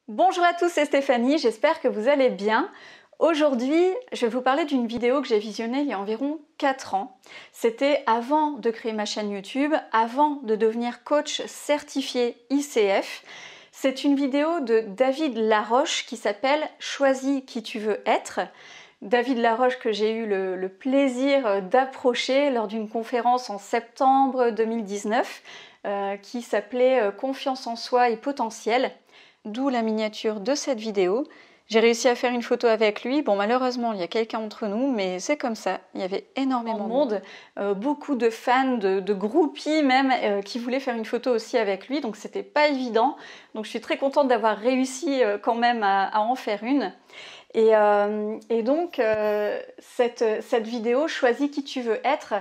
Bonjour à tous, c'est Stéphanie, j'espère que vous allez bien. Aujourd'hui, je vais vous parler d'une vidéo que j'ai visionnée il y a environ 4 ans. C'était avant de créer ma chaîne YouTube, avant de devenir coach certifié ICF. C'est une vidéo de David Laroche qui s'appelle « Choisis qui tu veux être ». David Laroche que j'ai eu le plaisir d'approcher lors d'une conférence en septembre 2019 qui s'appelait « Confiance en soi et potentiel ». D'où la miniature de cette vidéo. J'ai réussi à faire une photo avec lui. Bon, malheureusement, il y a quelqu'un entre nous, mais c'est comme ça. Il y avait énormément de monde, beaucoup de fans, de groupies même, qui voulaient faire une photo aussi avec lui. Donc, c'était pas évident. Donc, je suis très contente d'avoir réussi quand même à en faire une. Et donc, cette vidéo, Choisis qui tu veux être,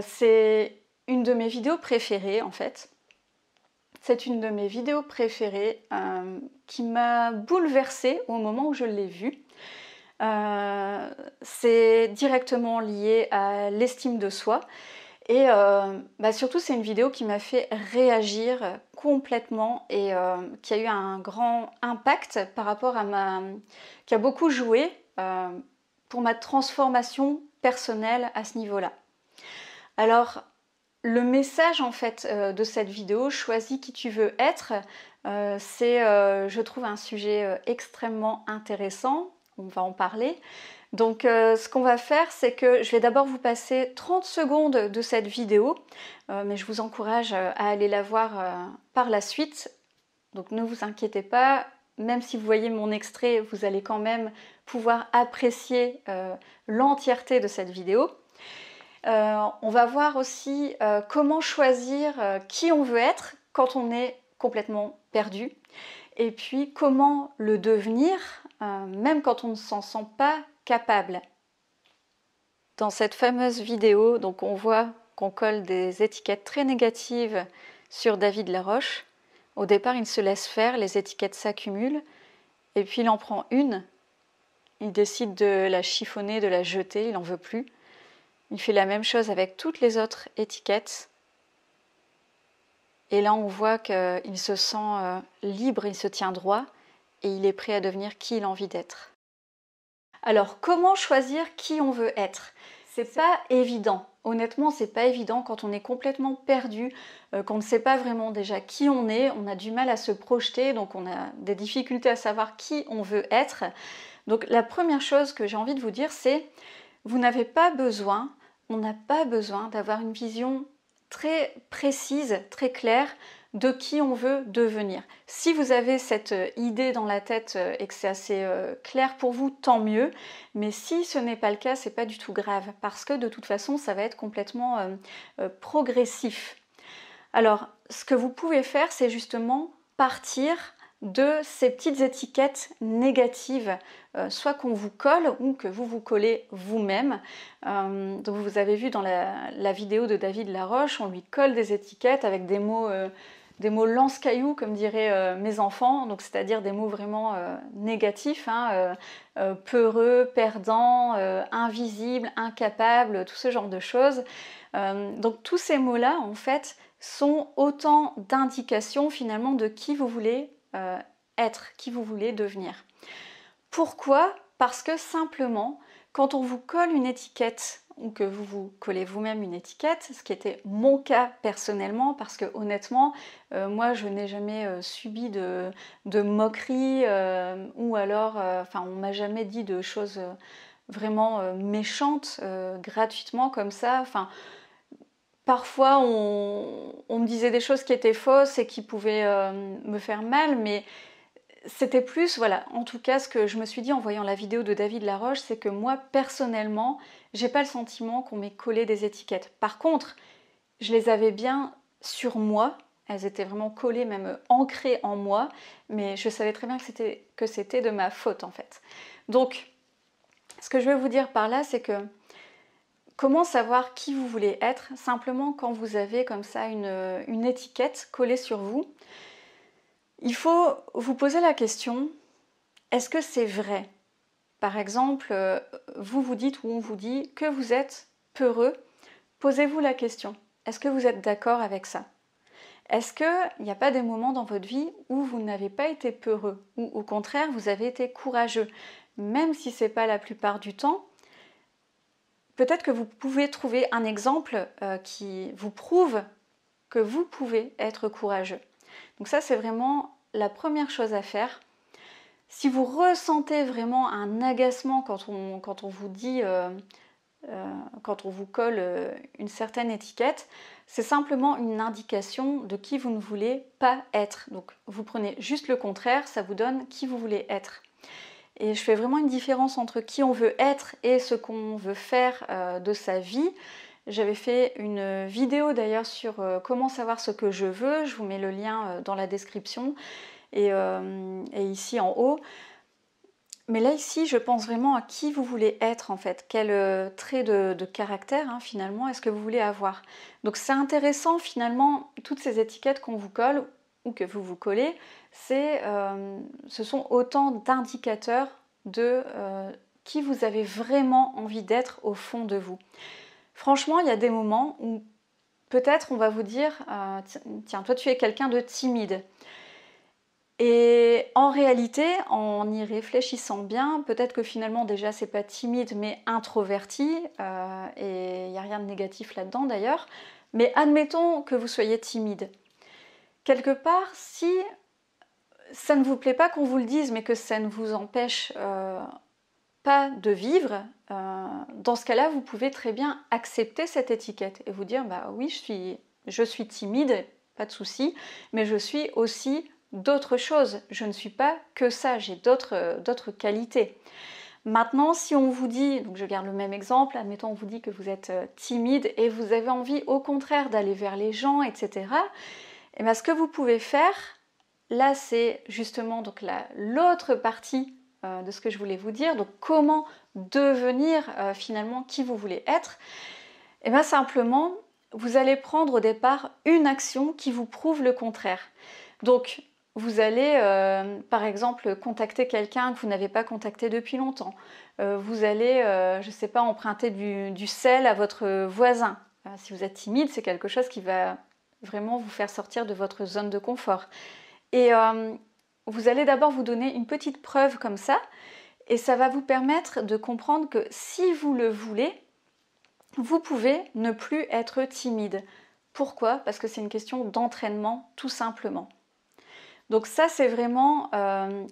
c'est une de mes vidéos préférées en fait. C'est une de mes vidéos préférées qui m'a bouleversée au moment où je l'ai vue. C'est directement lié à l'estime de soi. Et surtout, c'est une vidéo qui m'a fait réagir complètement et qui a eu un grand impact par rapport à qui a beaucoup joué pour ma transformation personnelle à ce niveau-là. Alors, le message en fait de cette vidéo, Choisis qui tu veux être, c'est, je trouve, un sujet extrêmement intéressant. On va en parler. Donc ce qu'on va faire, c'est que je vais d'abord vous passer 30 secondes de cette vidéo, mais je vous encourage à aller la voir par la suite. Donc ne vous inquiétez pas, même si vous voyez mon extrait, vous allez quand même pouvoir apprécier l'entièreté de cette vidéo. On va voir aussi comment choisir qui on veut être quand on est complètement perdu. Et puis comment le devenir, même quand on ne s'en sent pas capable. Dans cette fameuse vidéo, donc on voit qu'on colle des étiquettes très négatives sur David Laroche. Au départ, il se laisse faire, les étiquettes s'accumulent, et puis il en prend une, il décide de la chiffonner, de la jeter, il n'en veut plus. Il fait la même chose avec toutes les autres étiquettes. Et là, on voit qu'il se sent libre, il se tient droit et il est prêt à devenir qui il a envie d'être. Alors, comment choisir qui on veut être? C'est pas évident. Honnêtement, c'est pas évident quand on est complètement perdu, qu'on ne sait pas vraiment déjà qui on est, on a du mal à se projeter, donc on a des difficultés à savoir qui on veut être. Donc la première chose que j'ai envie de vous dire, c'est vous n'avez pas besoin, on n'a pas besoin d'avoir une vision très précise, très claire de qui on veut devenir. Si vous avez cette idée dans la tête et que c'est assez clair pour vous, tant mieux. Mais si ce n'est pas le cas, c'est pas du tout grave parce que de toute façon, ça va être complètement progressif. Alors, ce que vous pouvez faire, c'est justement partir de ces petites étiquettes négatives, soit qu'on vous colle ou que vous vous collez vous-même. Donc vous avez vu dans la vidéo de David Laroche, on lui colle des étiquettes avec des mots lance-cailloux, comme diraient mes enfants, donc c'est-à-dire des mots vraiment négatifs, peureux, perdant, invisible, incapable, tout ce genre de choses. Donc tous ces mots-là, en fait, sont autant d'indications finalement de qui vous voulez être, qui vous voulez devenir. Pourquoi? Parce que simplement, quand on vous colle une étiquette ou que vous vous collez vous-même une étiquette, ce qui était mon cas personnellement, parce que honnêtement, moi je n'ai jamais subi de moqueries ou alors, on m'a jamais dit de choses vraiment méchantes gratuitement comme ça. Parfois, on me disait des choses qui étaient fausses et qui pouvaient me faire mal, mais c'était plus, voilà, en tout cas, ce que je me suis dit en voyant la vidéo de David Laroche, c'est que moi, personnellement, j'ai pas le sentiment qu'on m'ait collé des étiquettes. Par contre, je les avais bien sur moi, elles étaient vraiment collées, même ancrées en moi, mais je savais très bien que c'était de ma faute, en fait. Donc, ce que je veux vous dire par là, c'est que comment savoir qui vous voulez être? Simplement quand vous avez comme ça une étiquette collée sur vous, il faut vous poser la question, est-ce que c'est vrai? Par exemple, vous vous dites ou on vous dit que vous êtes peureux, posez-vous la question, est-ce que vous êtes d'accord avec ça? Est-ce qu'il n'y a pas des moments dans votre vie où vous n'avez pas été peureux, ou au contraire vous avez été courageux? Même si ce n'est pas la plupart du temps, peut-être que vous pouvez trouver un exemple qui vous prouve que vous pouvez être courageux. Donc ça, c'est vraiment la première chose à faire. Si vous ressentez vraiment un agacement quand on vous dit, quand on vous colle une certaine étiquette, c'est simplement une indication de qui vous ne voulez pas être. Donc vous prenez juste le contraire, ça vous donne qui vous voulez être. Et je fais vraiment une différence entre qui on veut être et ce qu'on veut faire de sa vie. J'avais fait une vidéo d'ailleurs sur comment savoir ce que je veux. Je vous mets le lien dans la description et ici en haut. Mais là ici, je pense vraiment à qui vous voulez être en fait. Quel trait de caractère finalement est-ce que vous voulez avoir. Donc c'est intéressant finalement, toutes ces étiquettes qu'on vous colle ou que vous vous collez, ce sont autant d'indicateurs de qui vous avez vraiment envie d'être au fond de vous. Franchement, il y a des moments où peut-être on va vous dire tiens, toi tu es quelqu'un de timide. Et en réalité, en y réfléchissant bien, peut-être que finalement déjà c'est pas timide mais introverti, et il n'y a rien de négatif là-dedans d'ailleurs, mais admettons que vous soyez timide. Quelque part, si ça ne vous plaît pas qu'on vous le dise, mais que ça ne vous empêche pas de vivre, dans ce cas-là, vous pouvez très bien accepter cette étiquette et vous dire bah oui, je suis timide, pas de souci, mais je suis aussi d'autres choses. Je ne suis pas que ça, j'ai d'autres qualités. Maintenant, si on vous dit, donc je garde le même exemple, admettons on vous dit que vous êtes timide et vous avez envie au contraire d'aller vers les gens, etc. Et bien ce que vous pouvez faire, là c'est justement donc l'autre partie de ce que je voulais vous dire, donc comment devenir finalement qui vous voulez être. Et bien simplement, vous allez prendre au départ une action qui vous prouve le contraire. Donc vous allez par exemple contacter quelqu'un que vous n'avez pas contacté depuis longtemps. Vous allez, je ne sais pas, emprunter du sel à votre voisin. Si vous êtes timide, c'est quelque chose qui va vraiment vous faire sortir de votre zone de confort. Et vous allez d'abord vous donner une petite preuve comme ça, et ça va vous permettre de comprendre que si vous le voulez, vous pouvez ne plus être timide. Pourquoi? Parce que c'est une question d'entraînement, tout simplement. Donc ça, c'est vraiment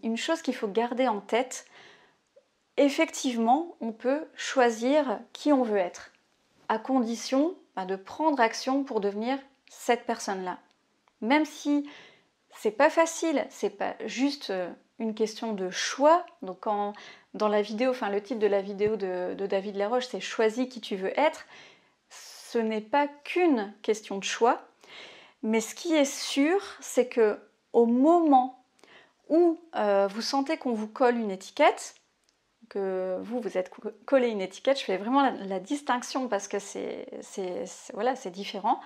une chose qu'il faut garder en tête. Effectivement, on peut choisir qui on veut être, à condition de prendre action pour devenir cette personne-là. Même si c'est pas facile, c'est pas juste une question de choix. Donc dans la vidéo, enfin le titre de la vidéo de David Laroche, c'est choisis qui tu veux être. Ce n'est pas qu'une question de choix, mais ce qui est sûr, c'est que au moment où vous sentez qu'on vous colle une étiquette, que vous êtes collé une étiquette, je fais vraiment la distinction parce que c'est différent.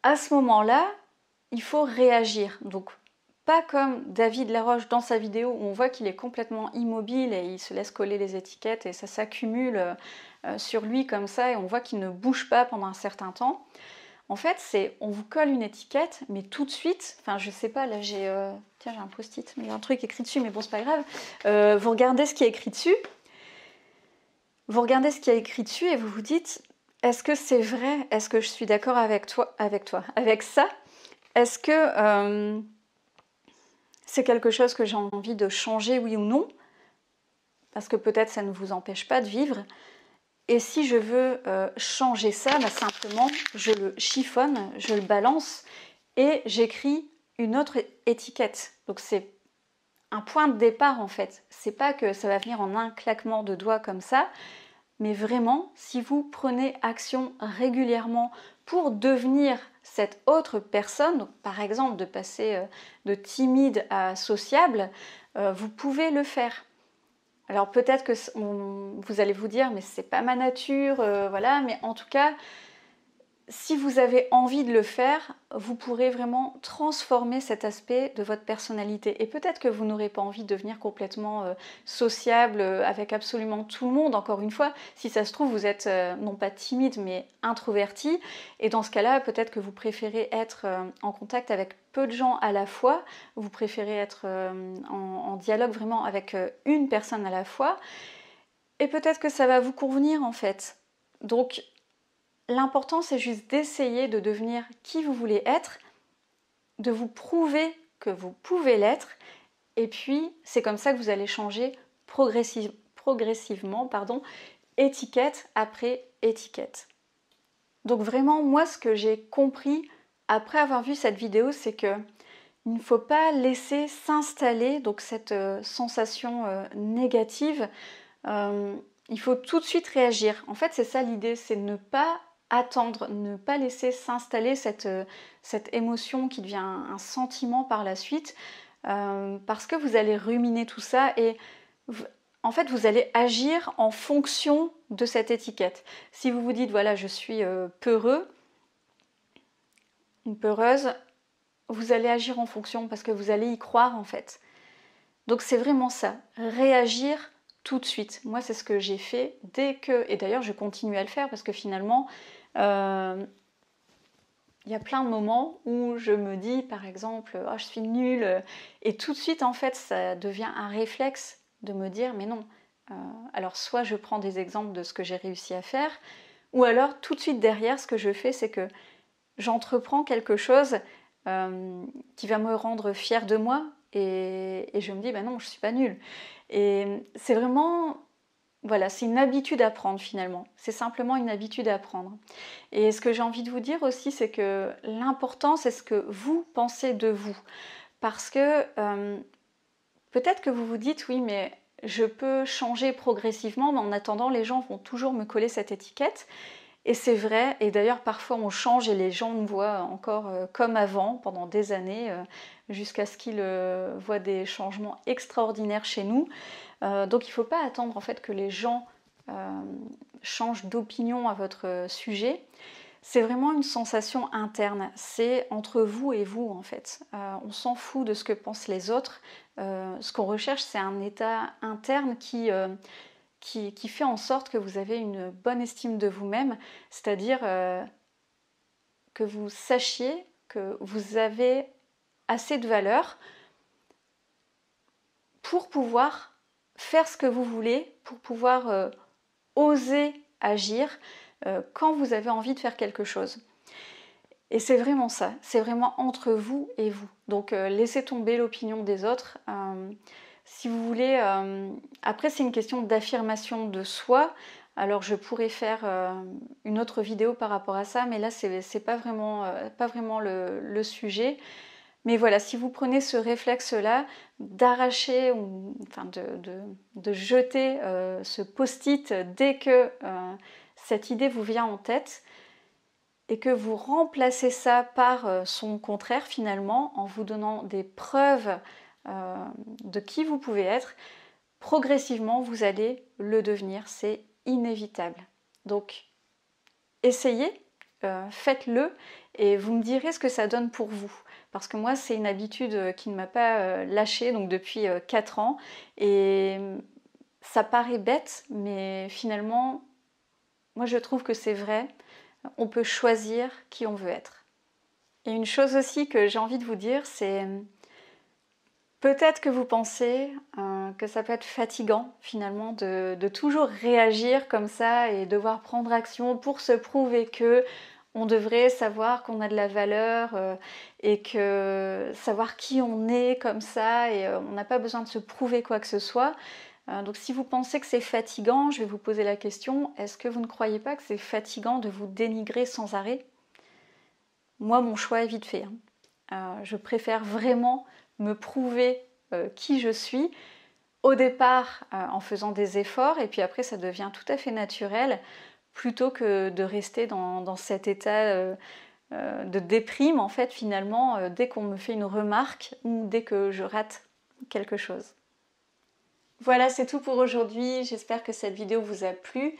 À ce moment-là, il faut réagir. Donc, pas comme David Laroche dans sa vidéo où on voit qu'il est complètement immobile et il se laisse coller les étiquettes et ça s'accumule sur lui comme ça et on voit qu'il ne bouge pas pendant un certain temps. En fait, on vous colle une étiquette, mais tout de suite, enfin je sais pas, là j'ai un post-it, mais il y a un truc écrit dessus, mais bon c'est pas grave. Vous regardez ce qui est écrit dessus, et vous vous dites, est-ce que c'est vrai? Est-ce que je suis d'accord avec ça? Est-ce que c'est quelque chose que j'ai envie de changer, oui ou non? Parce que peut-être ça ne vous empêche pas de vivre. Et si je veux changer ça, simplement je le chiffonne, je le balance et j'écris une autre étiquette. Donc c'est un point de départ en fait. C'est pas que ça va venir en un claquement de doigts comme ça, mais vraiment si vous prenez action régulièrement pour devenir cette autre personne, donc par exemple de passer de timide à sociable, vous pouvez le faire. Alors peut-être que vous allez vous dire mais c'est pas ma nature, voilà, mais en tout cas si vous avez envie de le faire, vous pourrez vraiment transformer cet aspect de votre personnalité. Et peut-être que vous n'aurez pas envie de devenir complètement sociable avec absolument tout le monde. Encore une fois, si ça se trouve, vous êtes non pas timide, mais introverti. Et dans ce cas-là, peut-être que vous préférez être en contact avec peu de gens à la fois. Vous préférez être en dialogue vraiment avec une personne à la fois. Et peut-être que ça va vous convenir en fait. Donc, l'important, c'est juste d'essayer de devenir qui vous voulez être, de vous prouver que vous pouvez l'être, et puis c'est comme ça que vous allez changer progressivement, étiquette après étiquette. Donc vraiment, moi, ce que j'ai compris après avoir vu cette vidéo, c'est que il ne faut pas laisser s'installer donc cette sensation négative. Il faut tout de suite réagir. En fait, c'est ça l'idée, c'est ne pas attendre, ne pas laisser s'installer cette émotion qui devient un sentiment par la suite, parce que vous allez ruminer tout ça et en fait vous allez agir en fonction de cette étiquette. Si vous vous dites voilà je suis peureux, une peureuse, vous allez agir en fonction parce que vous allez y croire en fait. Donc c'est vraiment ça, réagir tout de suite. Moi, c'est ce que j'ai fait dès que... Et d'ailleurs, je continue à le faire parce que finalement, il y a plein de moments où je me dis, par exemple, oh, je suis nulle. Et tout de suite, en fait, ça devient un réflexe de me dire, mais non. Alors, soit je prends des exemples de ce que j'ai réussi à faire, ou alors, tout de suite derrière, ce que je fais, c'est que j'entreprends quelque chose qui va me rendre fière de moi. Et je me dis, bah non, je ne suis pas nulle. Et c'est vraiment, voilà, c'est une habitude à prendre finalement. C'est simplement une habitude à prendre. Et ce que j'ai envie de vous dire aussi, c'est que l'important, c'est ce que vous pensez de vous. Parce que peut-être que vous vous dites, oui, mais je peux changer progressivement, mais en attendant, les gens vont toujours me coller cette étiquette. Et c'est vrai, et d'ailleurs parfois on change et les gens nous voient encore comme avant pendant des années, jusqu'à ce qu'ils voient des changements extraordinaires chez nous. Donc il ne faut pas attendre en fait que les gens changent d'opinion à votre sujet. C'est vraiment une sensation interne, c'est entre vous et vous en fait. On s'en fout de ce que pensent les autres. Ce qu'on recherche, c'est un état interne qui fait en sorte que vous avez une bonne estime de vous-même, c'est-à-dire que vous sachiez que vous avez assez de valeur pour pouvoir faire ce que vous voulez, pour pouvoir oser agir quand vous avez envie de faire quelque chose. Et c'est vraiment ça, c'est vraiment entre vous et vous. Donc laissez tomber l'opinion des autres. Si vous voulez, après c'est une question d'affirmation de soi. Alors je pourrais faire une autre vidéo par rapport à ça, mais là c'est pas vraiment le sujet. Mais voilà, si vous prenez ce réflexe-là d'arracher, enfin de jeter ce post-it dès que cette idée vous vient en tête, et que vous remplacez ça par son contraire finalement, en vous donnant des preuves de qui vous pouvez être, progressivement vous allez le devenir, c'est inévitable. Donc essayez, faites-le et vous me direz ce que ça donne pour vous. Parce que moi c'est une habitude qui ne m'a pas lâchée donc depuis 4 ans et ça paraît bête mais finalement moi je trouve que c'est vrai, on peut choisir qui on veut être. Et une chose aussi que j'ai envie de vous dire, c'est peut-être que vous pensez que ça peut être fatigant finalement de toujours réagir comme ça et devoir prendre action pour se prouver que on devrait savoir qu'on a de la valeur et que savoir qui on est comme ça et on n'a pas besoin de se prouver quoi que ce soit. Donc si vous pensez que c'est fatigant, je vais vous poser la question, est-ce que vous ne croyez pas que c'est fatigant de vous dénigrer sans arrêt? Moi, mon choix est vite fait. Je préfère vraiment me prouver qui je suis au départ en faisant des efforts et puis après ça devient tout à fait naturel plutôt que de rester dans cet état de déprime en fait finalement dès qu'on me fait une remarque ou dès que je rate quelque chose. Voilà, c'est tout pour aujourd'hui. J'espère que cette vidéo vous a plu.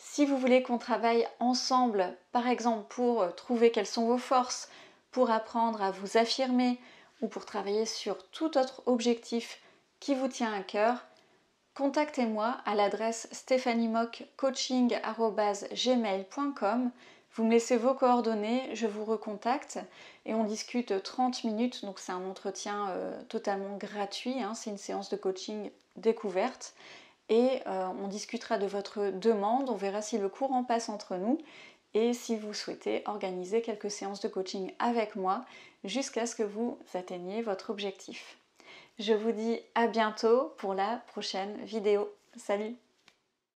Si vous voulez qu'on travaille ensemble, par exemple pour trouver quelles sont vos forces, pour apprendre à vous affirmer ou pour travailler sur tout autre objectif qui vous tient à cœur, contactez-moi à l'adresse stéphaniemockcoaching@gmail.com. Vous me laissez vos coordonnées, je vous recontacte et on discute 30 minutes. Donc c'est un entretien totalement gratuit, hein, c'est une séance de coaching découverte. Et on discutera de votre demande, on verra si le courant passe entre nous et si vous souhaitez organiser quelques séances de coaching avec moi jusqu'à ce que vous atteigniez votre objectif. Je vous dis à bientôt pour la prochaine vidéo. Salut!